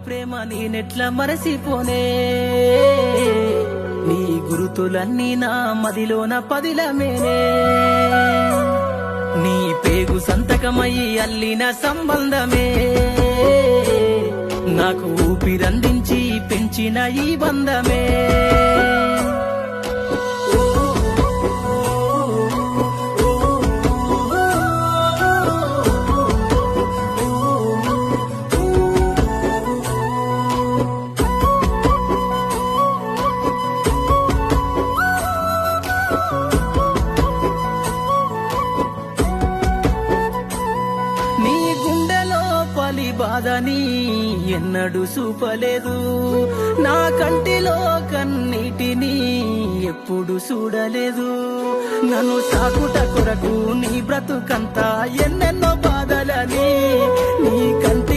ప్రేమ నేనెట్లా మరసిపోనే నీ గురుతులన్నీ నా మదిలోన పదిలమేనే నీ పేగు సంతకమయ్యి అల్లిన సంబంధమే నాకు ఊపిరందించి పెంచిన ఈ బంధమే నీ గుండెలో పలి బాధని ఎన్నడూ చూపలేదు నా కంటిలో కన్నీటిని ఎప్పుడు చూడలేదు నన్ను సాకుట కొరకు నీ బ్రతుకంతా ఎన్నెన్నో బాధలని నీ కంటి